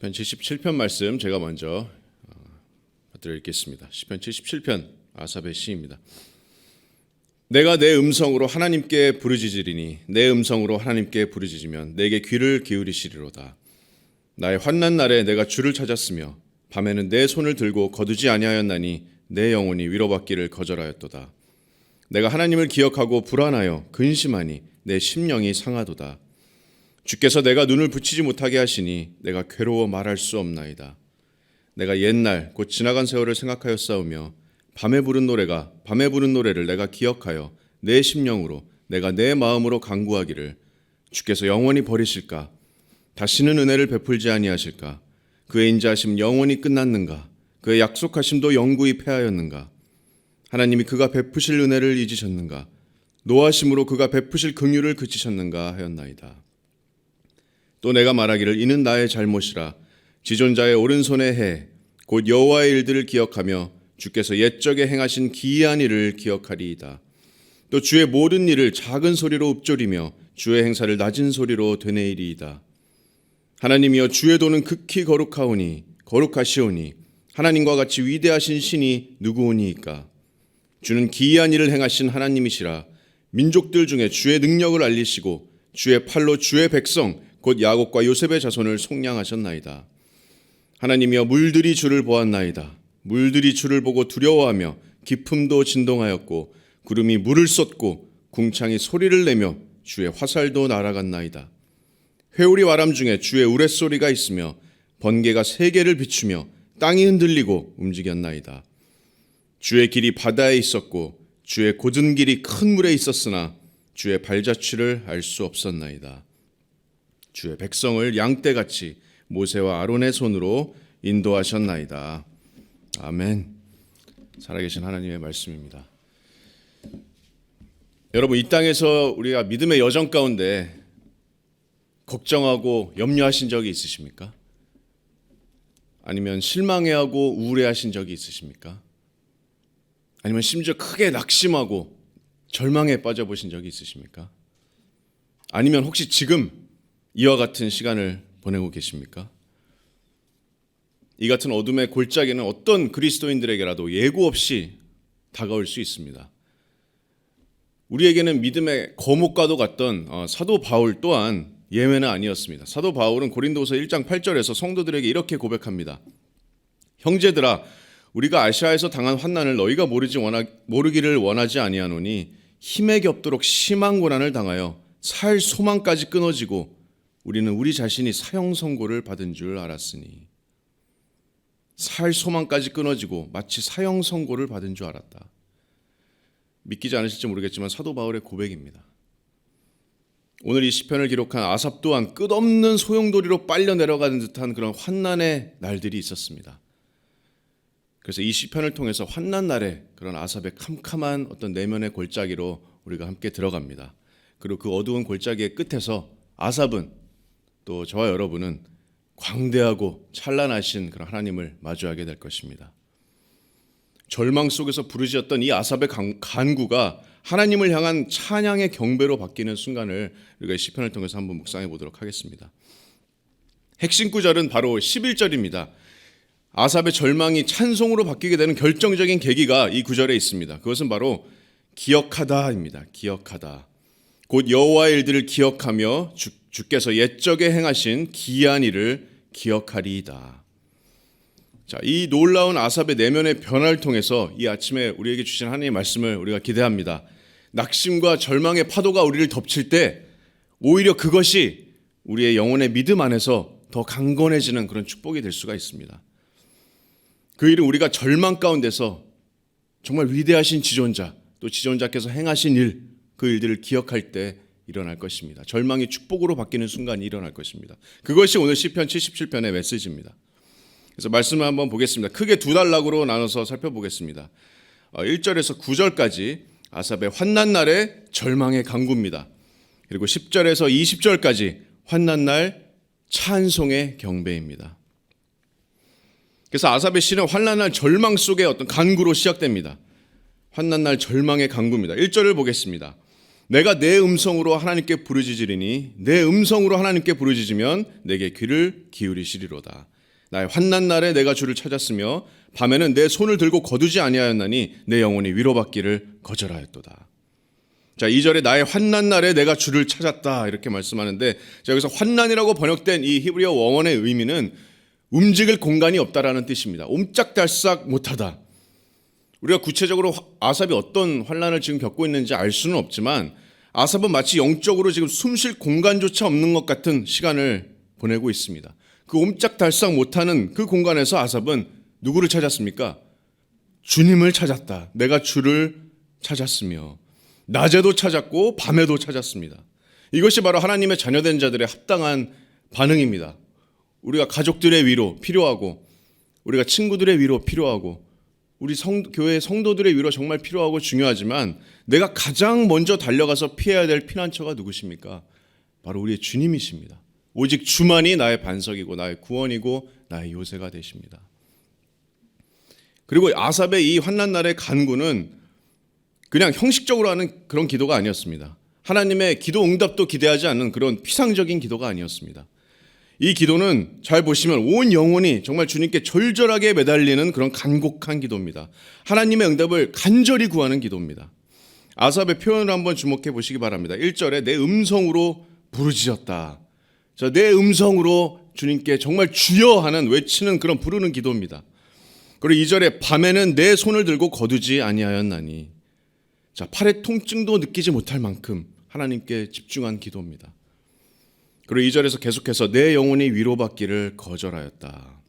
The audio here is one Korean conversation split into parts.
시편 77편 말씀 제가 먼저 읽겠습니다. 시편 77편 아삽의 시입니다. 내가 내 음성으로 하나님께 부르짖으리니 내 음성으로 하나님께 부르짖으면 내게 귀를 기울이시리로다. 나의 환난 날에 내가 주를 찾았으며 밤에는 내 손을 들고 거두지 아니하였나니 내 영혼이 위로받기를 거절하였도다. 내가 하나님을 기억하고 불안하여 근심하니 내 심령이 상하도다. 주께서 내가 눈을 붙이지 못하게 하시니 내가 괴로워 말할 수 없나이다. 내가 옛날 곧 지나간 세월을 생각하여 싸우며 밤에 부른 노래를 내가 기억하여 내 심령으로 내가 내 마음으로 간구하기를 주께서 영원히 버리실까? 다시는 은혜를 베풀지 아니하실까? 그의 인자하심 영원히 끝났는가? 그의 약속하심도 영구히 패하였는가? 하나님이 그가 베푸실 은혜를 잊으셨는가? 노하심으로 그가 베푸실 긍휼을 그치셨는가 하였나이다. 또 내가 말하기를 이는 나의 잘못이라. 지존자의 오른손의 해 곧 여호와의 일들을 기억하며 주께서 옛적에 행하신 기이한 일을 기억하리이다. 또 주의 모든 일을 작은 소리로 읊조리며 주의 행사를 낮은 소리로 되뇌이리이다. 하나님이여 주의 도는 극히 거룩하시오니 하나님과 같이 위대하신 신이 누구오니이까. 주는 기이한 일을 행하신 하나님이시라. 민족들 중에 주의 능력을 알리시고 주의 팔로 주의 백성 곧 야곱과 요셉의 자손을 속량하셨나이다. 하나님이여 물들이 주를 보았나이다. 물들이 주를 보고 두려워하며 깊음도 진동하였고 구름이 물을 쏟고 궁창이 소리를 내며 주의 화살도 날아갔나이다. 회오리 바람 중에 주의 우레소리가 있으며 번개가 세계를 비추며 땅이 흔들리고 움직였나이다. 주의 길이 바다에 있었고 주의 곧은 길이 큰 물에 있었으나 주의 발자취를 알 수 없었나이다. 주의 백성을 양떼같이 모세와 아론의 손으로 인도하셨나이다. 아멘. 살아계신 하나님의 말씀입니다. 여러분, 이 땅에서 우리가 믿음의 여정 가운데 걱정하고 염려하신 적이 있으십니까? 아니면 실망해하고 우울해하신 적이 있으십니까? 아니면 심지어 크게 낙심하고 절망에 빠져보신 적이 있으십니까? 아니면 혹시 지금 이와 같은 시간을 보내고 계십니까? 이 같은 어둠의 골짜기는 어떤 그리스도인들에게라도 예고 없이 다가올 수 있습니다. 우리에게는 믿음의 거목과도 같던 사도 바울 또한 예외는 아니었습니다. 사도 바울은 고린도서 1장 8절에서 성도들에게 이렇게 고백합니다. 형제들아, 우리가 아시아에서 당한 환난을 너희가 모르기를 원하지 아니하노니 힘에 겹도록 심한 고난을 당하여 살 소망까지 끊어지고 우리는 우리 자신이 사형 선고를 받은 줄 알았으니. 살 소망까지 끊어지고 마치 사형 선고를 받은 줄 알았다. 믿기지 않으실지 모르겠지만 사도 바울의 고백입니다. 오늘 이 시편을 기록한 아삽 또한 끝없는 소용돌이로 빨려 내려가는 듯한 그런 환난의 날들이 있었습니다. 그래서 이 시편을 통해서 환난 날에 그런 아삽의 캄캄한 어떤 내면의 골짜기로 우리가 함께 들어갑니다. 그리고 그 어두운 골짜기의 끝에서 아삽은 또 저와 여러분은 광대하고 찬란하신 그런 하나님을 마주하게 될 것입니다. 절망 속에서 부르짖었던 이 아삽의 간구가 하나님을 향한 찬양의 경배로 바뀌는 순간을 우리가 이 시편을 통해서 한번 묵상해 보도록 하겠습니다. 핵심 구절은 바로 11절입니다. 아삽의 절망이 찬송으로 바뀌게 되는 결정적인 계기가 이 구절에 있습니다. 그것은 바로 기억하다입니다. 기억하다. 곧 여호와의 일들을 기억하며 주께서 옛적에 행하신 기이한 일을 기억하리이다. 자, 이 놀라운 아삽의 내면의 변화를 통해서 이 아침에 우리에게 주신 하나님의 말씀을 우리가 기대합니다. 낙심과 절망의 파도가 우리를 덮칠 때 오히려 그것이 우리의 영혼의 믿음 안에서 더 강건해지는 그런 축복이 될 수가 있습니다. 그 일은 우리가 절망 가운데서 정말 위대하신 지존자, 또 지존자께서 행하신 일, 그 일들을 기억할 때 일어날 것입니다. 절망이 축복으로 바뀌는 순간이 일어날 것입니다. 그것이 오늘 시편 77편의 메시지입니다. 그래서 말씀을 한번 보겠습니다. 크게 두 단락으로 나눠서 살펴보겠습니다. 1절에서 9절까지 아삽의 환난 날의 절망의 간구입니다. 그리고 10절에서 20절까지 환난 날 찬송의 경배입니다. 그래서 아삽의 시는 환난 날 절망 속의 어떤 간구로 시작됩니다. 환난 날 절망의 간구입니다. 1절을 보겠습니다. 내가 내 음성으로 하나님께 부르짖으리니 내 음성으로 하나님께 부르짖으면 내게 귀를 기울이시리로다. 나의 환난 날에 내가 주를 찾았으며 밤에는 내 손을 들고 거두지 아니하였나니 내 영혼이 위로받기를 거절하였도다. 자, 2절에 나의 환난 날에 내가 주를 찾았다 이렇게 말씀하는데, 자, 여기서 환난이라고 번역된 이 히브리어 원어의 의미는 움직일 공간이 없다라는 뜻입니다. 옴짝달싹 못하다. 우리가 구체적으로 아삽이 어떤 환난을 지금 겪고 있는지 알 수는 없지만 아삽은 마치 영적으로 지금 숨쉴 공간조차 없는 것 같은 시간을 보내고 있습니다. 그 옴짝달싹 못하는 그 공간에서 아삽은 누구를 찾았습니까? 주님을 찾았다. 내가 주를 찾았으며 낮에도 찾았고 밤에도 찾았습니다. 이것이 바로 하나님의 자녀된 자들의 합당한 반응입니다. 우리가 가족들의 위로 필요하고 우리가 친구들의 위로 필요하고 우리 교회 성도들의 위로 정말 필요하고 중요하지만 내가 가장 먼저 달려가서 피해야 될 피난처가 누구십니까? 바로 우리의 주님이십니다. 오직 주만이 나의 반석이고 나의 구원이고 나의 요새가 되십니다. 그리고 아삽의 이 환난 날의 간구는 그냥 형식적으로 하는 그런 기도가 아니었습니다. 하나님의 기도 응답도 기대하지 않는 그런 피상적인 기도가 아니었습니다. 이 기도는 잘 보시면 온 영혼이 정말 주님께 절절하게 매달리는 그런 간곡한 기도입니다. 하나님의 응답을 간절히 구하는 기도입니다. 아삽의 표현을 한번 주목해 보시기 바랍니다. 1절에 내 음성으로 부르짖었다. 자, 내 음성으로 주님께 정말 주여 하는 외치는 그런 부르는 기도입니다. 그리고 2절에 밤에는 내 손을 들고 거두지 아니하였나니. 자, 팔의 통증도 느끼지 못할 만큼 하나님께 집중한 기도입니다. 그리고 2절에서 계속해서 내 영혼이 위로받기를 거절하였다.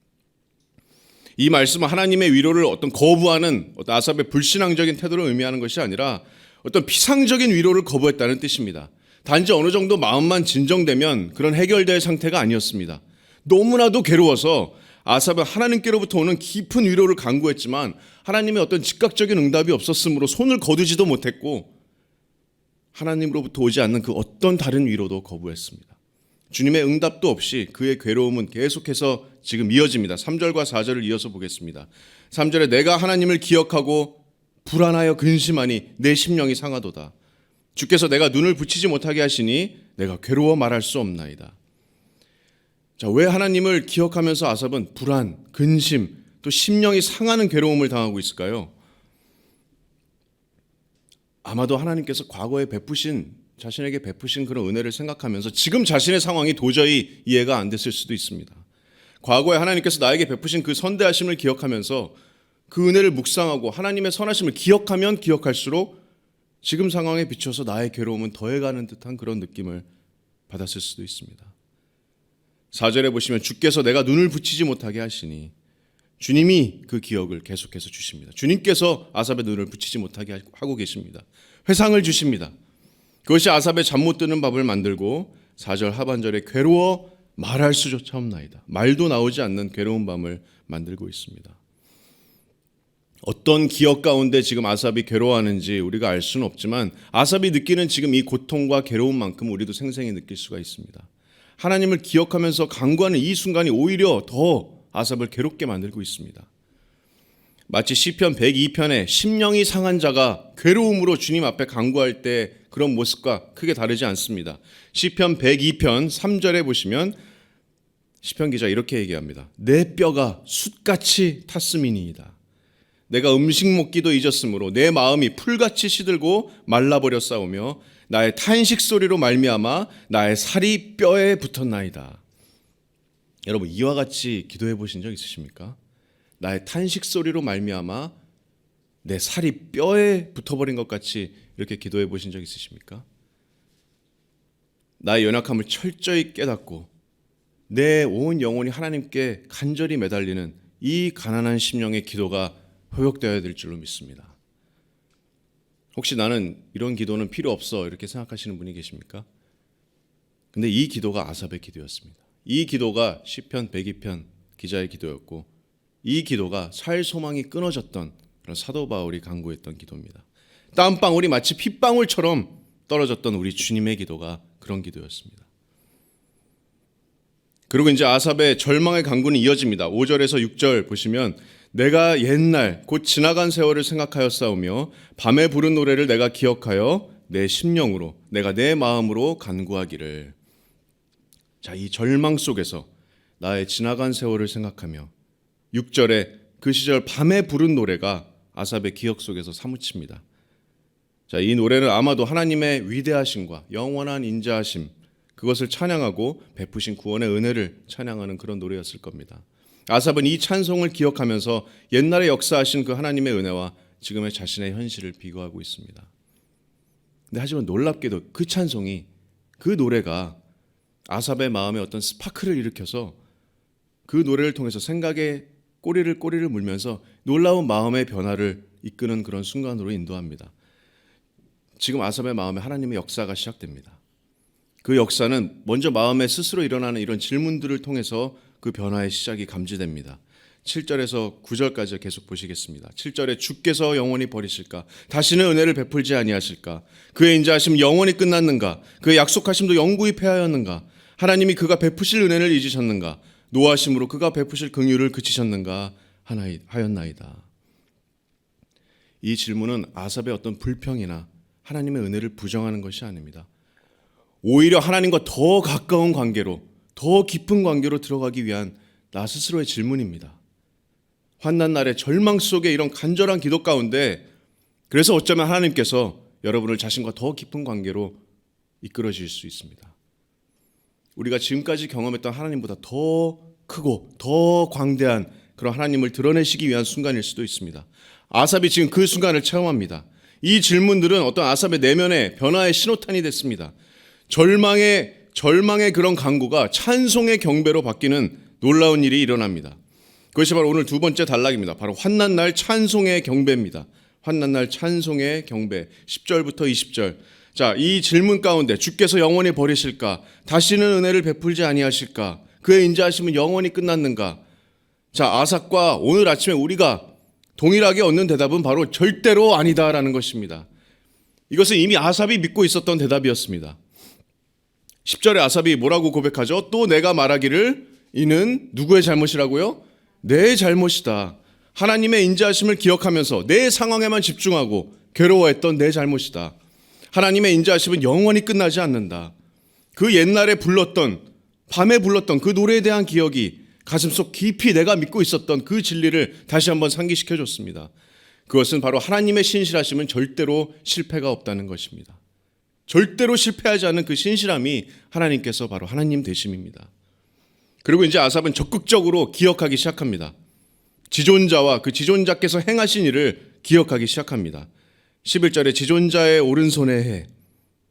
이 말씀은 하나님의 위로를 어떤 거부하는 어떤 아삽의 불신앙적인 태도를 의미하는 것이 아니라 어떤 피상적인 위로를 거부했다는 뜻입니다. 단지 어느 정도 마음만 진정되면 그런 해결될 상태가 아니었습니다. 너무나도 괴로워서 아삽은 하나님께로부터 오는 깊은 위로를 간구했지만 하나님의 어떤 즉각적인 응답이 없었으므로 손을 거두지도 못했고 하나님으로부터 오지 않는 그 어떤 다른 위로도 거부했습니다. 주님의 응답도 없이 그의 괴로움은 계속해서 지금 이어집니다. 3절과 4절을 이어서 보겠습니다. 3절에 내가 하나님을 기억하고 불안하여 근심하니 내 심령이 상하도다. 주께서 내가 눈을 붙이지 못하게 하시니 내가 괴로워 말할 수 없나이다. 자, 왜 하나님을 기억하면서 아삽은 불안, 근심, 또 심령이 상하는 괴로움을 당하고 있을까요? 아마도 하나님께서 과거에 자신에게 베푸신 그런 은혜를 생각하면서 지금 자신의 상황이 도저히 이해가 안 됐을 수도 있습니다. 과거에 하나님께서 나에게 베푸신 그 선대하심을 기억하면서 그 은혜를 묵상하고 하나님의 선하심을 기억하면 기억할수록 지금 상황에 비춰서 나의 괴로움은 더해가는 듯한 그런 느낌을 받았을 수도 있습니다. 4절에 보시면 주께서 내가 눈을 붙이지 못하게 하시니, 주님이 그 기억을 계속해서 주십니다. 주님께서 아삽의 눈을 붙이지 못하게 하고 계십니다. 회상을 주십니다. 그것이 아삽의 잠 못 드는 밥을 만들고 4절 하반절에 괴로워 말할 수조차 없나이다. 말도 나오지 않는 괴로운 밤을 만들고 있습니다. 어떤 기억 가운데 지금 아삽이 괴로워하는지 우리가 알 수는 없지만 아삽이 느끼는 지금 이 고통과 괴로움만큼 우리도 생생히 느낄 수가 있습니다. 하나님을 기억하면서 간구하는 이 순간이 오히려 더 아삽을 괴롭게 만들고 있습니다. 마치 시편 102편에 심령이 상한 자가 괴로움으로 주님 앞에 간구할 때 그런 모습과 크게 다르지 않습니다. 시편 102편 3절에 보시면 시편 기자 이렇게 얘기합니다. 내 뼈가 숯같이 탔음이니이다. 내가 음식 먹기도 잊었으므로 내 마음이 풀같이 시들고 말라버려 싸우며 나의 탄식 소리로 말미암아 나의 살이 뼈에 붙었나이다. 여러분, 이와 같이 기도해 보신 적 있으십니까? 나의 탄식 소리로 말미암아 내 살이 뼈에 붙어버린 것 같이 이렇게 기도해 보신 적 있으십니까? 나의 연약함을 철저히 깨닫고 내 온 영혼이 하나님께 간절히 매달리는 이 가난한 심령의 기도가 회복되어야 될 줄로 믿습니다. 혹시 나는 이런 기도는 필요 없어 이렇게 생각하시는 분이 계십니까? 근데 이 기도가 아삽의 기도였습니다. 이 기도가 시편 102편 기자의 기도였고 이 기도가 살 소망이 끊어졌던 그런 사도 바울이 간구했던 기도입니다. 땀방울이 마치 핏방울처럼 떨어졌던 우리 주님의 기도가 그런 기도였습니다. 그리고 이제 아삽의 절망의 간구는 이어집니다. 5절에서 6절 보시면 내가 옛날 곧 지나간 세월을 생각하여 싸우며 밤에 부른 노래를 내가 기억하여 내 심령으로, 내가 내 마음으로 간구하기를. 자, 이 절망 속에서 나의 지나간 세월을 생각하며 6절에 그 시절 밤에 부른 노래가 아삽의 기억 속에서 사무칩니다. 자, 이 노래는 아마도 하나님의 위대하심과 영원한 인자하심, 그것을 찬양하고 베푸신 구원의 은혜를 찬양하는 그런 노래였을 겁니다. 아삽은 이 찬송을 기억하면서 옛날에 역사하신 그 하나님의 은혜와 지금의 자신의 현실을 비교하고 있습니다. 근데 하지만 놀랍게도 그 찬송이, 그 노래가 아삽의 마음에 어떤 스파크를 일으켜서 그 노래를 통해서 생각에 꼬리를 물면서 놀라운 마음의 변화를 이끄는 그런 순간으로 인도합니다. 지금 아삽의 마음에 하나님의 역사가 시작됩니다. 그 역사는 먼저 마음에 스스로 일어나는 이런 질문들을 통해서 그 변화의 시작이 감지됩니다. 7절에서 9절까지 계속 보시겠습니다. 7절에 주께서 영원히 버리실까? 다시는 은혜를 베풀지 아니하실까? 그의 인자하심 영원히 끝났는가? 그의 약속하심도 영구히 패하였는가? 하나님이 그가 베푸실 은혜를 잊으셨는가? 노하심으로 그가 베푸실 긍휼을 그치셨는가 하였나이다. 이 질문은 아삽의 어떤 불평이나 하나님의 은혜를 부정하는 것이 아닙니다. 오히려 하나님과 더 가까운 관계로, 더 깊은 관계로 들어가기 위한 나 스스로의 질문입니다. 환난 날의 절망 속에 이런 간절한 기도 가운데, 그래서 어쩌면 하나님께서 여러분을 자신과 더 깊은 관계로 이끌어 주실 수 있습니다. 우리가 지금까지 경험했던 하나님보다 더 크고 더 광대한 그런 하나님을 드러내시기 위한 순간일 수도 있습니다. 아삽이 지금 그 순간을 체험합니다. 이 질문들은 어떤 아삽의 내면의 변화의 신호탄이 됐습니다. 절망의 그런 간구가 찬송의 경배로 바뀌는 놀라운 일이 일어납니다. 그것이 바로 오늘 두 번째 단락입니다. 바로 환난날 찬송의 경배입니다. 환난날 찬송의 경배. 10절부터 20절. 자, 이 질문 가운데 주께서 영원히 버리실까? 다시는 은혜를 베풀지 아니하실까? 그의 인자하심은 영원히 끝났는가? 자, 아삽과 오늘 아침에 우리가 동일하게 얻는 대답은 바로 절대로 아니다라는 것입니다. 이것은 이미 아삽이 믿고 있었던 대답이었습니다. 10절에 아삽이 뭐라고 고백하죠? 또 내가 말하기를 이는 누구의 잘못이라고요? 내 잘못이다. 하나님의 인자하심을 기억하면서 내 상황에만 집중하고 괴로워했던 내 잘못이다. 하나님의 인자하심은 영원히 끝나지 않는다. 그 옛날에 불렀던, 밤에 불렀던 그 노래에 대한 기억이 가슴속 깊이 내가 믿고 있었던 그 진리를 다시 한번 상기시켜줬습니다. 그것은 바로 하나님의 신실하심은 절대로 실패가 없다는 것입니다. 절대로 실패하지 않는 그 신실함이 하나님께서 바로 하나님 되심입니다. 그리고 이제 아삽은 적극적으로 기억하기 시작합니다. 지존자와 그 지존자께서 행하신 일을 기억하기 시작합니다. 11절에 지존자의 오른손의 해.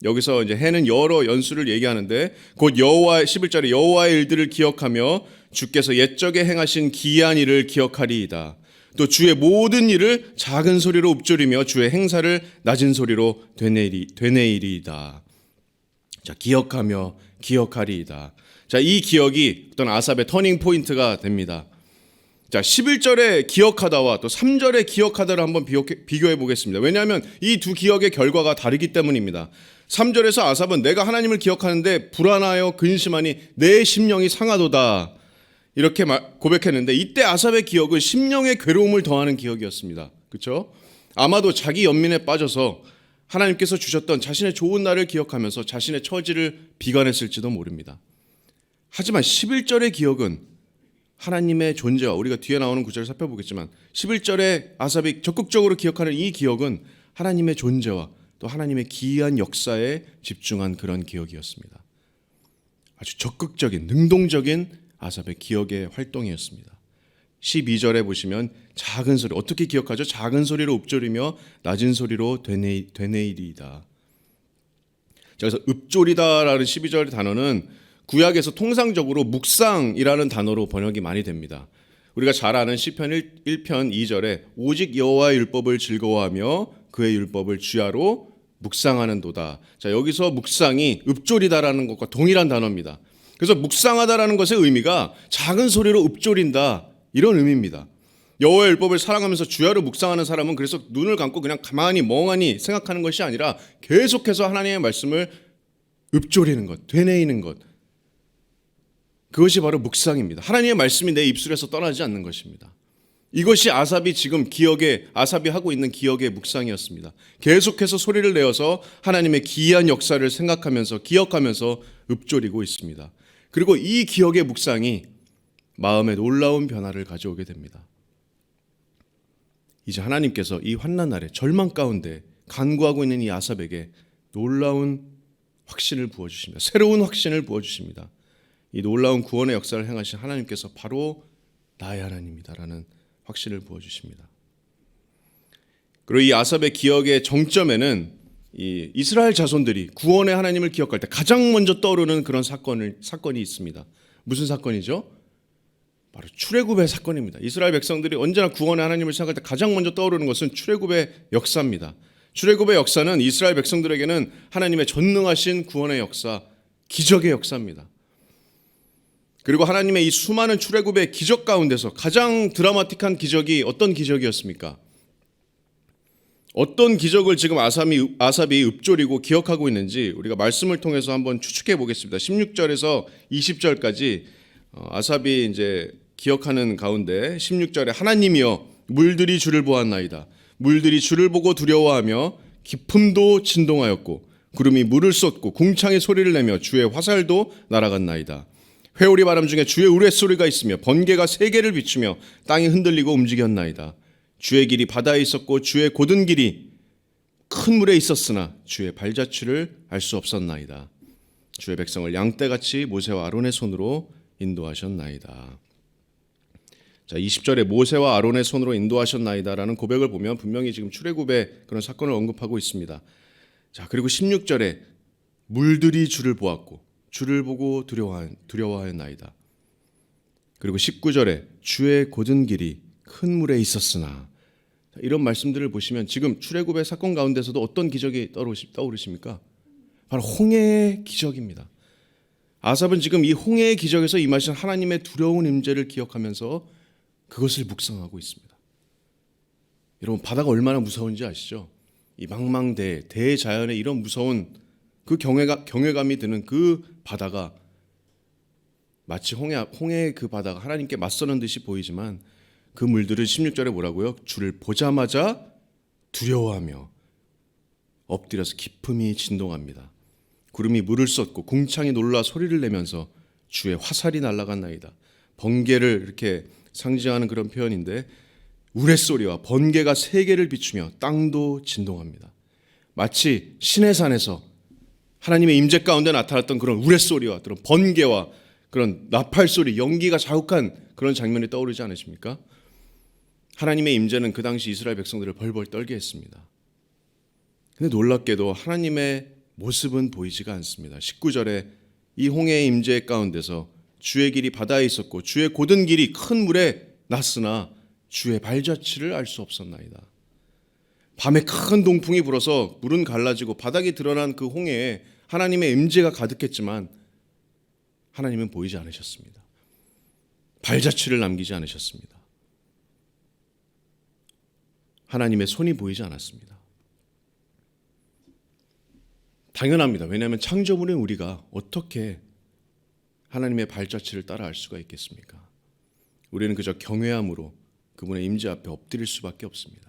여기서 이제 해는 여러 연수를 얘기하는데 곧 여호와의 11절에 여호와의 일들을 기억하며 주께서 옛적에 행하신 기이한 일을 기억하리이다. 또 주의 모든 일을 작은 소리로 읊조리며 주의 행사를 낮은 소리로 되뇌이리이다. 자, 기억하며 기억하리이다. 자, 이 기억이 어떤 아삽의 터닝 포인트가 됩니다. 자, 11절에 기억하다와 또 3절에 기억하다를 한번 비교해 보겠습니다. 왜냐하면 이 두 기억의 결과가 다르기 때문입니다. 3절에서 아삽은 내가 하나님을 기억하는데 불안하여 근심하니 내 심령이 상하도다. 이렇게 고백했는데 이때 아삽의 기억은 심령의 괴로움을 더하는 기억이었습니다. 그렇죠? 아마도 자기 연민에 빠져서 하나님께서 주셨던 자신의 좋은 날을 기억하면서 자신의 처지를 비관했을지도 모릅니다. 하지만 11절의 기억은 하나님의 존재와 우리가 뒤에 나오는 구절을 살펴보겠지만 11절에 아삽이 적극적으로 기억하는 이 기억은 하나님의 존재와 또 하나님의 기이한 역사에 집중한 그런 기억이었습니다. 아주 적극적인 능동적인 아삽의 기억의 활동이었습니다. 12절에 보시면 작은 소리, 어떻게 기억하죠? 작은 소리로 읊조리며 낮은 소리로 되뇌이리이다. 그래서 읊조리다라는 12절 단어는 구약에서 통상적으로 묵상이라는 단어로 번역이 많이 됩니다. 우리가 잘 아는 시편 1편 2절에 오직 여호와의 율법을 즐거워하며 그의 율법을 주야로 묵상하는도다. 자, 여기서 묵상이 읊조리다라는 것과 동일한 단어입니다. 그래서 묵상하다라는 것의 의미가 작은 소리로 읊조린다, 이런 의미입니다. 여호와의 율법을 사랑하면서 주야로 묵상하는 사람은 그래서 눈을 감고 그냥 가만히 멍하니 생각하는 것이 아니라 계속해서 하나님의 말씀을 읊조리는 것, 되뇌이는 것, 그것이 바로 묵상입니다. 하나님의 말씀이 내 입술에서 떠나지 않는 것입니다. 이것이 아삽이 하고 있는 기억의 묵상이었습니다. 계속해서 소리를 내어서 하나님의 기이한 역사를 생각하면서 기억하면서 읊조리고 있습니다. 그리고 이 기억의 묵상이 마음에 놀라운 변화를 가져오게 됩니다. 이제 하나님께서 이 환난 날에 절망 가운데 간구하고 있는 이 아삽에게 놀라운 확신을 부어주십니다. 새로운 확신을 부어주십니다. 이 놀라운 구원의 역사를 행하신 하나님께서 바로 나의 하나님이다라는 확신을 부어주십니다. 그리고 이 아삽의 기억의 정점에는 이 이스라엘 자손들이 구원의 하나님을 기억할 때 가장 먼저 떠오르는 그런 사건이 있습니다. 무슨 사건이죠? 바로 출애굽의 사건입니다. 이스라엘 백성들이 언제나 구원의 하나님을 생각할 때 가장 먼저 떠오르는 것은 출애굽의 역사입니다. 출애굽의 역사는 이스라엘 백성들에게는 하나님의 전능하신 구원의 역사, 기적의 역사입니다. 그리고 하나님의 이 수많은 출애굽의 기적 가운데서 가장 드라마틱한 기적이 어떤 기적이었습니까? 어떤 기적을 지금 아삽이 읊조리고 기억하고 있는지 우리가 말씀을 통해서 한번 추측해 보겠습니다. 16절에서 20절까지 아삽이 이제 기억하는 가운데 16절에 하나님이여 물들이 주를 보았나이다. 물들이 주를 보고 두려워하며 깊음도 진동하였고 구름이 물을 쏟고 궁창의 소리를 내며 주의 화살도 날아갔나이다. 회오리 바람 중에 주의 우레소리가 있으며 번개가 세계를 비추며 땅이 흔들리고 움직였나이다. 주의 길이 바다에 있었고 주의 곧은 길이 큰 물에 있었으나 주의 발자취를 알 수 없었나이다. 주의 백성을 양떼같이 모세와 아론의 손으로 인도하셨나이다. 자, 20절에 모세와 아론의 손으로 인도하셨나이다라는 고백을 보면 분명히 지금 출애굽의 그런 사건을 언급하고 있습니다. 자, 그리고 16절에 물들이 주를 보았고 주를 보고 두려워하였나이다. 그리고 19절에 주의 곧은 길이 큰 물에 있었으나, 이런 말씀들을 보시면 지금 출애굽의 사건 가운데서도 어떤 기적이 떠오르십니까? 바로 홍해의 기적입니다. 아삽은 지금 이 홍해의 기적에서 임하신 하나님의 두려운 임재를 기억하면서 그것을 묵상하고 있습니다. 여러분, 바다가 얼마나 무서운지 아시죠? 이 대자연의 이런 무서운 그 경외감이 드는 그 바다가 마치 홍해의 그 바다가 하나님께 맞서는 듯이 보이지만 그 물들은 16절에 뭐라고요? 주를 보자마자 두려워하며 엎드려서 깊음이 진동합니다. 구름이 물을 쏟고 궁창이 놀라 소리를 내면서 주의 화살이 날아갔나이다. 번개를 이렇게 상징하는 그런 표현인데 우레소리와 번개가 세계를 비추며 땅도 진동합니다. 마치 시내산에서 하나님의 임재 가운데 나타났던 그런 우레소리와 그런 번개와 그런 나팔소리, 연기가 자욱한 그런 장면이 떠오르지 않으십니까? 하나님의 임재는 그 당시 이스라엘 백성들을 벌벌 떨게 했습니다. 근데 놀랍게도 하나님의 모습은 보이지가 않습니다. 19절에 이 홍해의 임재 가운데서 주의 길이 바다에 있었고 주의 곧은 길이 큰 물에 났으나 주의 발자취를 알 수 없었나이다. 밤에 큰 동풍이 불어서 물은 갈라지고 바닥이 드러난 그 홍해에 하나님의 임재가 가득했지만 하나님은 보이지 않으셨습니다. 발자취를 남기지 않으셨습니다. 하나님의 손이 보이지 않았습니다. 당연합니다. 왜냐하면 창조물인 우리가 어떻게 하나님의 발자취를 따라 알 수가 있겠습니까? 우리는 그저 경외함으로 그분의 임재 앞에 엎드릴 수밖에 없습니다.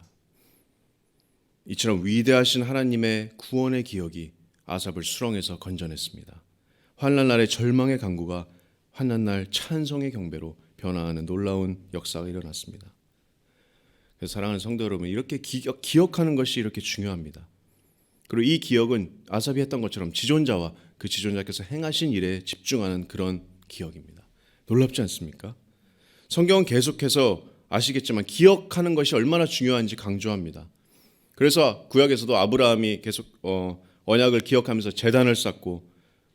이처럼 위대하신 하나님의 구원의 기억이 아삽을 수렁에서 건져냈습니다. 환난날의 절망의 간구가 환난날 찬송의 경배로 변화하는 놀라운 역사가 일어났습니다. 그래서 사랑하는 성도 여러분, 이렇게 기억하는 것이 이렇게 중요합니다. 그리고 이 기억은 아삽이 했던 것처럼 지존자와 그 지존자께서 행하신 일에 집중하는 그런 기억입니다. 놀랍지 않습니까? 성경은 계속해서 아시겠지만 기억하는 것이 얼마나 중요한지 강조합니다. 그래서 구약에서도 아브라함이 계속 언약을 기억하면서 제단을 쌓고,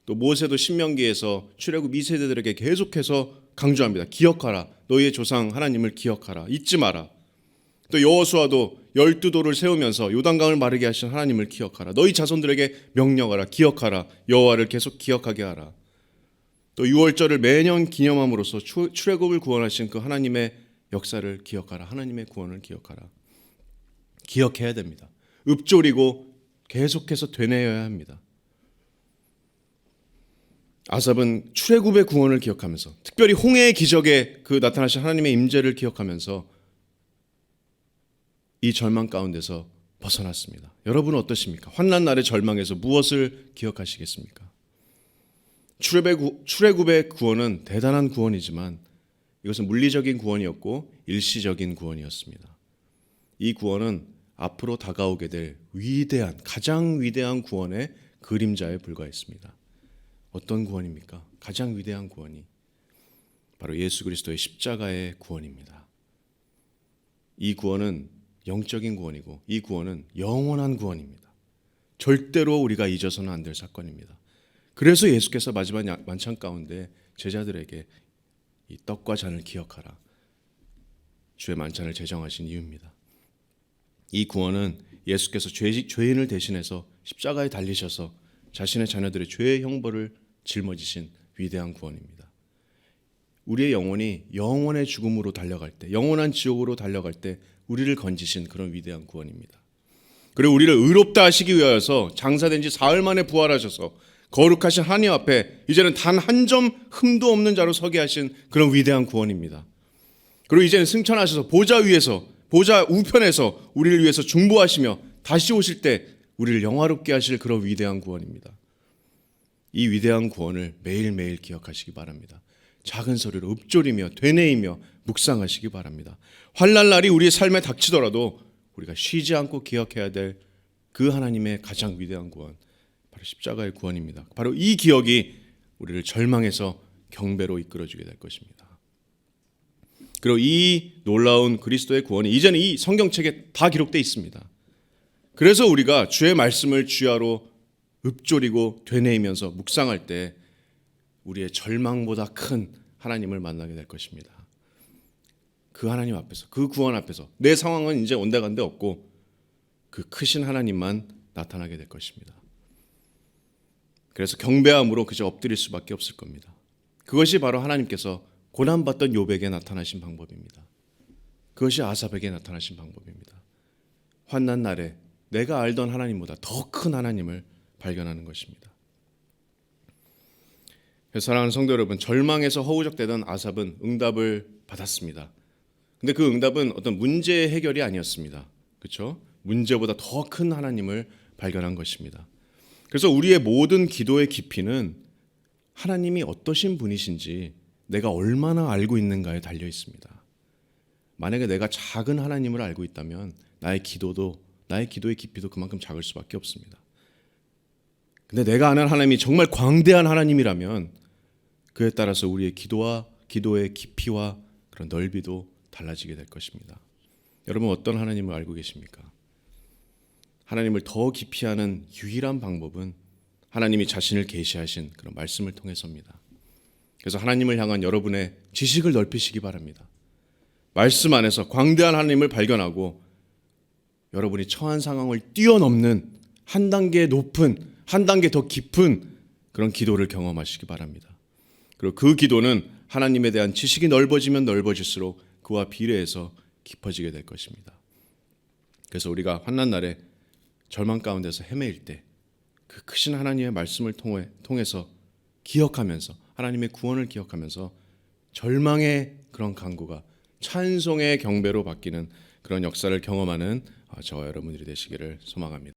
또 모세도 신명기에서 출애굽 2세대들에게 계속해서 강조합니다. 기억하라. 너희의 조상 하나님을 기억하라. 잊지 마라. 또 여호수아도 12도를 세우면서 요단강을 마르게 하신 하나님을 기억하라. 너희 자손들에게 명령하라. 기억하라. 여호와를 계속 기억하게 하라. 또 유월절을 매년 기념함으로써 출애굽을 구원하신 그 하나님의 역사를 기억하라. 하나님의 구원을 기억하라. 기억해야 됩니다. 읊조리고 계속해서 되뇌어야 합니다. 아삽은 출애굽의 구원을 기억하면서, 특별히 홍해의 기적에 그 나타나신 하나님의 임재를 기억하면서 이 절망 가운데서 벗어났습니다. 여러분은 어떠십니까? 환난 날의 절망에서 무엇을 기억하시겠습니까? 출애굽의 구원은 대단한 구원이지만 이것은 물리적인 구원이었고 일시적인 구원이었습니다. 이 구원은 앞으로 다가오게 될 위대한, 가장 위대한 구원의 그림자에 불과했습니다. 어떤 구원입니까? 가장 위대한 구원이 바로 예수 그리스도의 십자가의 구원입니다. 이 구원은 영적인 구원이고 이 구원은 영원한 구원입니다. 절대로 우리가 잊어서는 안 될 사건입니다. 그래서 예수께서 마지막 만찬 가운데 제자들에게 이 떡과 잔을 기억하라, 주의 만찬을 제정하신 이유입니다. 이 구원은 예수께서 죄인을 대신해서 십자가에 달리셔서 자신의 자녀들의 죄의 형벌을 짊어지신 위대한 구원입니다. 우리의 영혼이 영원의 죽음으로 달려갈 때, 영원한 지옥으로 달려갈 때 우리를 건지신 그런 위대한 구원입니다. 그리고 우리를 의롭다 하시기 위하여서 장사된 지 사흘 만에 부활하셔서 거룩하신 하나님 앞에 이제는 단 한 점 흠도 없는 자로 서게 하신 그런 위대한 구원입니다. 그리고 이제는 승천하셔서 보좌 위에서, 보좌 우편에서 우리를 위해서 중보하시며 다시 오실 때 우리를 영화롭게 하실 그런 위대한 구원입니다. 이 위대한 구원을 매일매일 기억하시기 바랍니다. 작은 소리로 읊조리며 되뇌이며 묵상하시기 바랍니다. 환난 날이 우리의 삶에 닥치더라도 우리가 쉬지 않고 기억해야 될 그 하나님의 가장 위대한 구원, 바로 십자가의 구원입니다. 바로 이 기억이 우리를 절망에서 경배로 이끌어주게 될 것입니다. 그리고 이 놀라운 그리스도의 구원이 이제는 이 성경책에 다 기록되어 있습니다. 그래서 우리가 주의 말씀을 주야로 읊조리고 되뇌이면서 묵상할 때 우리의 절망보다 큰 하나님을 만나게 될 것입니다. 그 하나님 앞에서, 그 구원 앞에서 내 상황은 이제 온데간데 없고 그 크신 하나님만 나타나게 될 것입니다. 그래서 경배함으로 그저 엎드릴 수밖에 없을 겁니다. 그것이 바로 하나님께서 고난받던 욥에게 나타나신 방법입니다. 그것이 아삽에게 나타나신 방법입니다. 환난 날에 내가 알던 하나님보다 더 큰 하나님을 발견하는 것입니다. 사랑하는 성도 여러분, 절망에서 허우적대던 아삽은 응답을 받았습니다. 근데 그 응답은 어떤 문제 해결이 아니었습니다. 그렇죠? 문제보다 더 큰 하나님을 발견한 것입니다. 그래서 우리의 모든 기도의 깊이는 하나님이 어떠신 분이신지 내가 얼마나 알고 있는가에 달려 있습니다. 만약에 내가 작은 하나님을 알고 있다면 나의 기도의 깊이도 그만큼 작을 수밖에 없습니다. 근데 내가 아는 하나님이 정말 광대한 하나님이라면 그에 따라서 우리의 기도의 깊이와 그런 넓이도 달라지게 될 것입니다. 여러분, 어떤 하나님을 알고 계십니까? 하나님을 더 깊이 아는 유일한 방법은 하나님이 자신을 계시하신 그런 말씀을 통해서입니다. 그래서 하나님을 향한 여러분의 지식을 넓히시기 바랍니다. 말씀 안에서 광대한 하나님을 발견하고 여러분이 처한 상황을 뛰어넘는 한 단계 높은, 한 단계 더 깊은 그런 기도를 경험하시기 바랍니다. 그리고 그 기도는 하나님에 대한 지식이 넓어지면 넓어질수록 그와 비례해서 깊어지게 될 것입니다. 그래서 우리가 환난 날에 절망 가운데서 헤매일 때 그 크신 하나님의 말씀을 통해서 기억하면서 하나님의 구원을 기억하면서 절망의 그런 간구가 찬송의 경배로 바뀌는 그런 역사를 경험하는 저와 여러분들이 되시기를 소망합니다.